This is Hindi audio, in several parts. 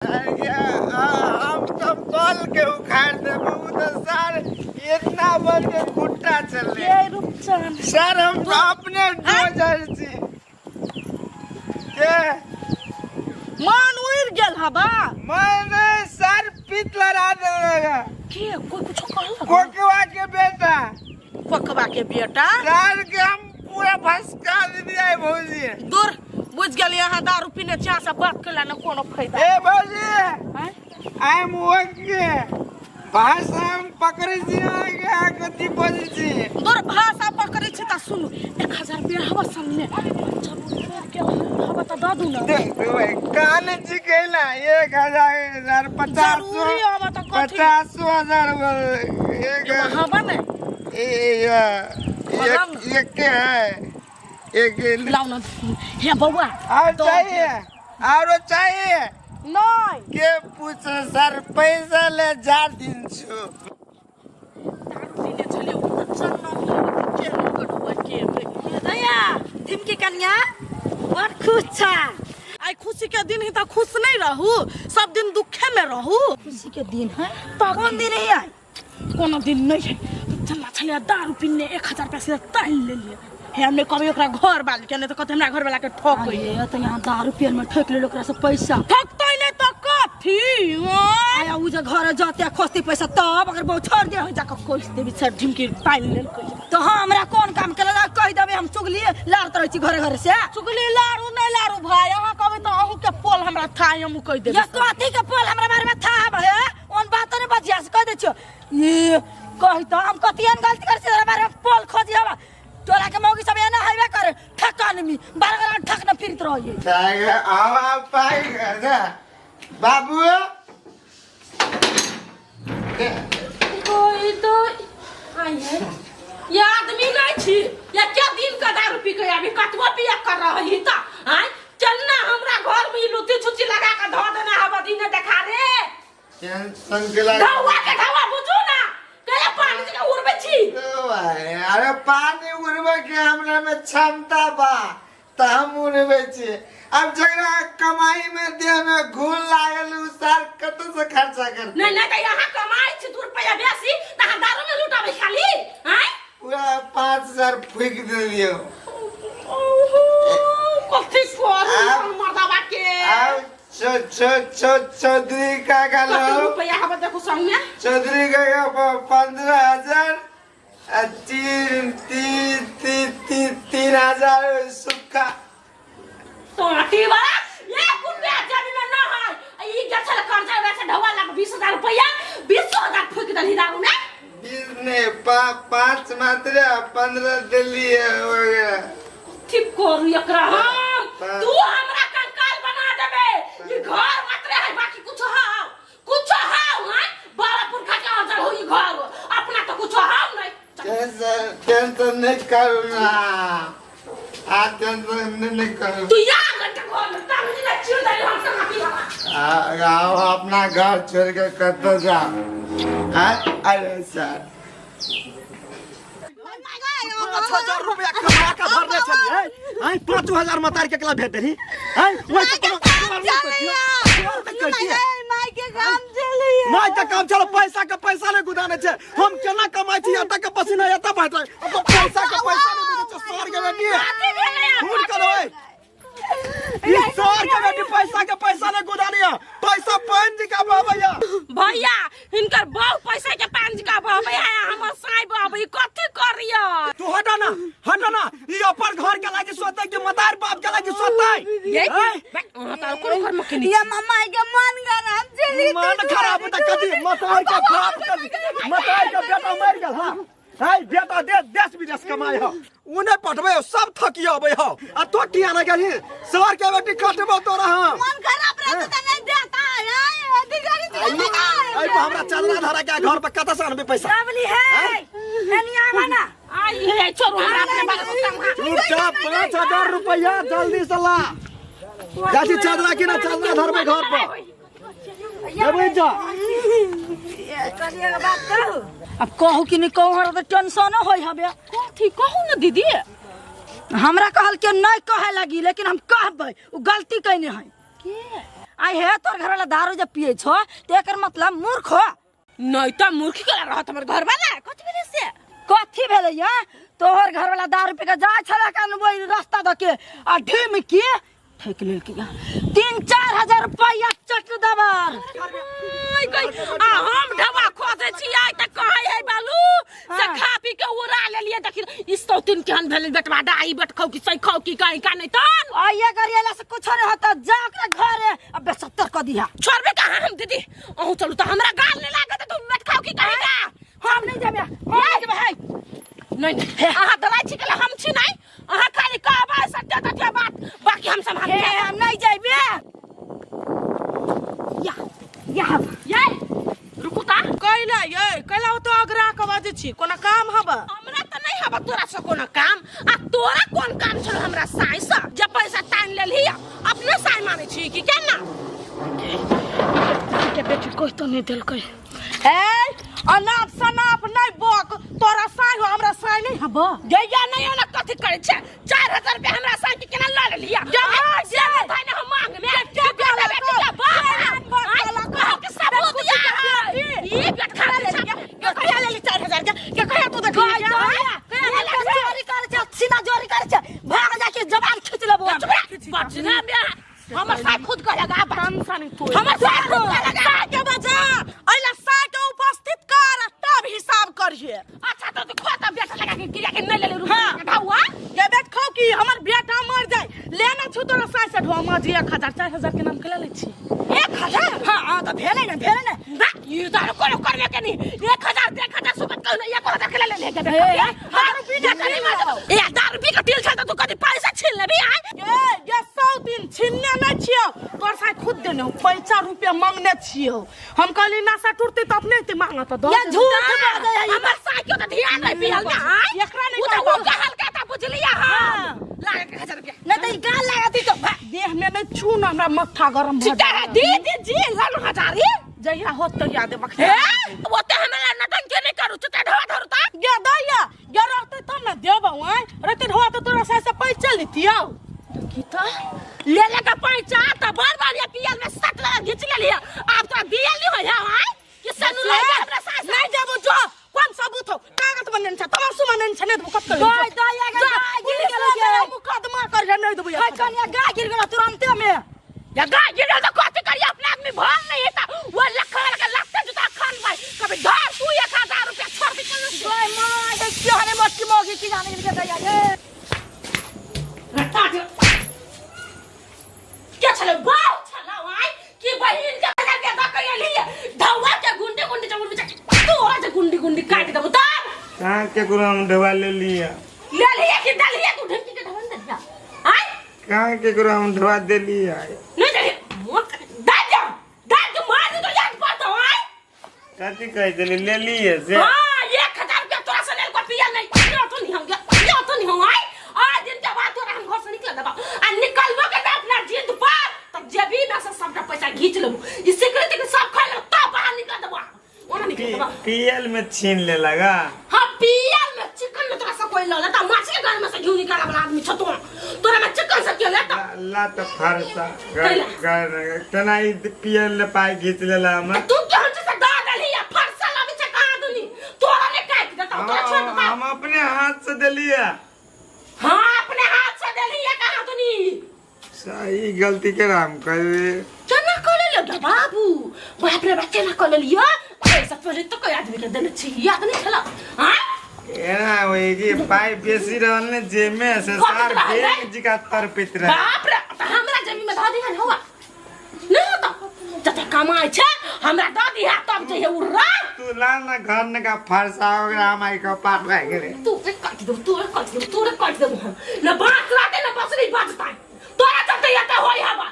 हम तो कॉल के उखाड़ दे तो सर इतना बन के घुट्टा चले सर हम तो अपने डोजर से के मान उड़ गेल हबा मैंने सर पित लड़ा देगा के कोई कुछ कहला कोकवा के बेटा कोकवा के बेटा सर के हम पूरा भसका दिया भौजी दूर बुझ गेल यहाँ दारू पीने चा से बात कला न कोनो फायदा ए भौजी आई एम ओके भाषा हम पकड़े छी आगे गति बोझ छी दूर भाषा पकड़े छी त सुनु 1000 रुपया हवा सामने के हवा त द दू न कान जी केला 1000 जरूरी हवा त कथि 50,000 एक हवा ने ये क्या है एक लाउ न हे बउआ और चाहिए और चाहिए नहीं के पूछ सर पैसा ले जा दिन छु पीने चले के लोग के दया धिमकी कन्या बड़ खुश छ आई खुशी के दिन ही त खुश नहीं रहू सब दिन दुखे में रहू खुशी के दिन है कौन दिन है आई कोनो दिन नहीं है चला चले दारू पीने 1000 रुपया से ताल ले लिए हे हमने कभी ओकरा घर वाले के नहीं तो कहते हमरा घर वाला के ठोक गई तो यहाँ दारू पियन में ठोक ले ओकरा से पैसा ठोकतै नहीं तो कथी आया उ जे घर जाते खोस्ती पैसा तब अगर बहुत छोड़ दे हो जाके कोस देबी सर ढिमकी पाइन ले तो हां हमरा कोन काम केला कह देबे हम चुगली लार तरह छी घरे घरे से चुगली लारू नहीं लारू भाई यहां कहबे तो अहू के पोल हमरा था हम कह देबे ये कथी के पोल हमरा बारे में था है ओन बात नहीं बजिया से कह दे छियो ये कह तो हम कतियन गलती कर से बारे में पोल खोजी हवा तोरा के मौगी सब एना हइबे करे ठकान में बार-बार ठक न फिरत रहिए चाहे आवा पाई जा बाबू कोई तो आई है ये आदमी नहीं छी या क्या दिन का दारू पी के अभी कतवा पिया कर रही था हैं चलना हमरा घर में लुटी छुची लगा के धो देना हवा दिन देखा रे टेंशन के लगा धवा बुझू ना के पानी के उड़बे छी अरे पानी उड़बे के हमरा में क्षमता बा त हम उड़बे छी अब जगरा कमाई में दे में घून लागल उ सर कत से खर्चा कर नहीं नहीं त यहां कमाई छी 2 रुपया बेसी त दारू में लुटाबे खाली हैं पूरा 5000 फूक दे दियो कथि कोन मर्दाबा के चौधरी का गलो रुपया हवा देखो संग में चौधरी का 15,000 3,000 सुक्का तो वाला ये रुपया जमीन में ना है ई गछल कर्जा वैसे ढवा लाख 20,000 रुपया 20,000 फूक दली दारू में 20 ने 5 मात्र 15 दिल्ली हो गया ठीक करू एकरा हम तू हमरा कंकाल बना देबे ये घर मात्र है बाकी कुछ हां है बाबा पुरखा के अजल हो ये घर अपना तो कुछ हां नहीं टेंशन नहीं करू ना टेंशन नहीं करू तू या घंटा घर में ताऊ जी ना चिल दे हम से माफी हवा आओ अपना घर छोड़ के कतो जा अरे सर 5,000 रुपया कमा के भरने चलिए हैं 5,000 मतार के कला भेट रही हैं माई के काम चलो पैसा ले गुदाने छे हम केना कमाई छी एता के पसीना एता बहत तो पैसा के पैसा नहीं बुझे छ सर के बेटी फूल करो ये सर के बेटी पैसा ले गुदानिया पैसा पान जी का भैया भैया इनकर बहु पैसा के पान जी का भैया हमर साई बाबू कथि करियो तू हटा ना ये अपन घर के लागी सोते कि मतार बाप के लागी सोते ये तार कोन घर में के ये मम्मा के मन खराब चली मन खराब त कथि मतार के बाप के मतार के बेटा मर गेल हां हाय बेटा देश विदेश कमाय हो उने पटबे सब थकियो अबे हो आ तो टिया ना गेली सर के बेटी कटबो तोरा हां मन खराब रहता त नहीं देता है अधिकारी आई हमरा चलना धरा के घर पे कत से आनबे पैसा रावली है एनिया बना आई है छोरो हमरा अपने बारे में चुपचाप 5,000 रुपया जल्दी से ला जाती चादरा की ना चलना धर में घर पर ये जा करिएगा बात करू अब कहू कि नहीं कहू हमरा तो टेंशन होई हबे कथि कहू ना दीदी हमरा कहल के नहीं कहे लगी लेकिन हम कहबै उ गलती कइने है के आई है तोर घर वाला दारू जब पिए छो तो एकर मतलब मूर्ख हो। नहीं तो मूर्खी के रहत हमर घर वाला कथि भेले से कथी भेलै या तोहर घर वाला दारू पी के जाय छला कान वही रास्ता द के आ ढीम के ठेक लेल के 3-4 हजार रुपया चट दबर आ हम ढवा खोजे छी आइ त कहै है बालू से खा पी के उड़ा लेलिए देखि इस तो तीन केहन भेल बेटवा डाई बैठखौ की सही खौ की कहीं का नहीं तन आइए करिएला से कुछ नहीं होता जा के घरे अब 70 क दिया छोड़बे कहां हम दीदी अहू चलू त हमरा गाल नहीं लागत तुम बैठखौ की कहीं का हम नहीं जाबे भाई नहीं अहाँ दवाई छिकला हम छी नहीं अहाँ खाली कहबा सत्य तथ्य बात बाकी हम संभाल हम नहीं जाबे ये रुकू ता कैला तो अगरा के बाजे छी कोना काम हबा हमरा त नहीं हबा तोरा से कोनो काम आ तोरा कोन काम छलो हमरा साई से जब पैसा तान लेली अपने साई माने छी कि केना के बेटी कोई तो नहीं दिल कोई ए अनाप सनाप नहीं बक तोरा साई हो हमरा साई नहीं हबा गैया नहीं ओना कथि करे छे 4000 रुपया हमरा साई के केना ल लेलिया जे भाई ने हम मांग में के बेटा बेटा बाप के सबूत या ई बेट खा ले के कहिया लेली 4000 के कहिया तू देख चोरी कर छ सीना चोरी कर छ भाग जाके जवान खींच लेबो बचना बे हमर साई खुद करेगा टेंशन तू हमर साई खुद करेगा साई के बजा अइला साई के उपस्थित कर तब हिसाब करिए अच्छा तो खाता बेटा लगा के गिरा के नहीं ले रुपया ढावा ये बेट खाओ कि हमर बेटा मर जाए लेना छु तोरा साई से ढोमा जी 1000-4000 के नाम के ले छी 1000 हां तो भेले ना ये दारू कोनो करबे के नहीं 1000 सुबत कहना 1000 के ले के दारू पी के नहीं मार ए दारू पी के तिल छा तो कदी पैसा छीन लेबी आ ये 100 दिन छीनने नहीं छियो तोर साई खुद देने पैसा रुपया मांगने छियो हम कहली नासा टूटते तो अपने ते मांगा तो दो ये झूठ बात है हमर साई के तो ध्यान नहीं पियल ना एकरा नहीं वो कहल का ता बुझलिया हां लागे के 1000 रुपया नहीं तो गाल लगाती तो देह में नहीं छू ना हमरा मत्था गरम भ चिटा दीदी जी लाल हजारी जहिया होत तो याद बख वो ते हमरा नटंकी नहीं करू चिटा ढवा धरू ता गे दैया गे रहते तब ना देबो आई रहते ढवा तो तोरा साई से पैसा लेतियो गीता ले ले का पैसा त बार ये पियल में सट लगा घिच ले लिया अब तो दियल नहीं हो जा भाई कि सनु ले हमरा सास नहीं जाबो जो कौन सबूत हो कागज बनन छ तमर सुमनन छ ने मुकत कर गाय दैया गाय गिर गेल मुकदमा कर नहीं देबो हाय कन्या गाय गिर गेल तुरंते में या गाय गिर तो कथि करी अपने आदमी भाग नहीं है वो लखा लगा लगते जुता खान भाई कभी धर तू 1000 रुपया छोड़ दे ओए मां ये क्यों ने मटकी मोगी की जाने के दैया ये रट्टा दे क्या चले बाल चला भाई कि बहिन के लगे दा कर लिए धवा के गुंडे गुंडे जमुन बिचा तोरा जे गुंडी गुंडी काट दे बता कहां के गुराम ढवा ले लिया कि दलिया तू ढंकी के ढवन दे जा हाय कहां के गुराम ढवा दे लिया नहीं दे मोट दाद मार दे तो याद पड़ता है कथि कह दे ले लिए से हां 1000 रुपया तोरा से ले को पिया नहीं यो तो नहीं होगा यो तो नहीं होगा आज दिन के बाद तोरा हम घर से निकल देबा आ निकलबो के अपना जिद पर तब जेबी में से सब पैसा खींच लेबो इससे कहते कि सब खा ले तब बाहर निकल देबा ओना निकल देबा पीएल में छीन ले लगा हां पीएल में चिकन में तोरा से कोई ल लेता माछ के घर में से घी निकाला वाला आदमी छ तोरा में चिकन से के लेता ला तो फरसा केना ई पीएल ले पाई घीच लेला हम तू क्या से दा दली या फरसा ला में कहा दुनी तोरा ने काट देता तोरा छोड़ देता हम अपने हाथ से दलिया हां अपने हाथ से दली या कहा दुनी सही गलती के राम कर चना कर ले बाबू बाप रे बच्चे ना कर लिया ऐसा पहले तो कोई आदमी के देने चाहिए याद नहीं चला हां एना होई कि पाई बेसी रहने जे में से सार बेग जी का तर पित रहे बाप रे हमरा जमीन में धा दिया होवा नहीं तो जते कमाई छे हमरा दा दिया तब जे उड़ा तू ला ना घर ने का फरसा वगैरह हमारी का पाट रह गए तू एक काट दे तू एक काट दे ना बात लाते ना बसरी बाजता तोरा चलते याता होई हवा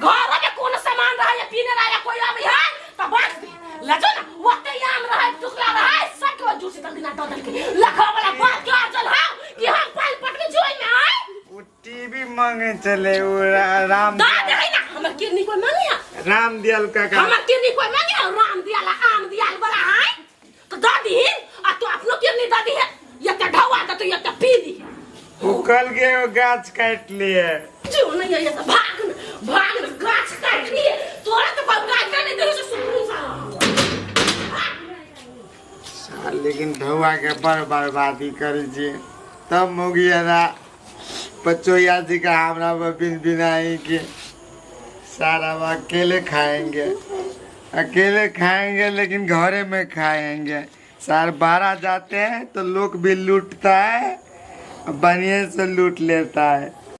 घर में कौन सामान रहा या पीने रहा या कोई आम है तो बात दे लजो ना वते आम रहा टुकड़ा रहा सब के जूसी तक ना दल के लखा वाला बात क्या चल हां कि हम पाल पट के जोई में आए वो टीवी मांगे चले वो राम दा दे ना हमर किडनी कोई मांगिया राम दियल का हमर किडनी कोई मांगिया राम दियाला आम दियाल बड़ा है तो दादी आ तू अपनो किडनी दादी है या त ढवा द तो या त पी दी उकल के वो गाछ काट लिए जो नहीं है ये तो भाग गाछ काट लिए तोरा तो काटना नहीं दे सुकून सा। लेकिन धुआ के बर्बादी कर तब मुगिया पचोया जी का हमरा बिन बिनाई के सारा अकेले खाएंगे लेकिन घरे में खाएंगे। सार बाहर जाते हैं तो लोग भी लूटता है, बढ़िया से लूट लेता है।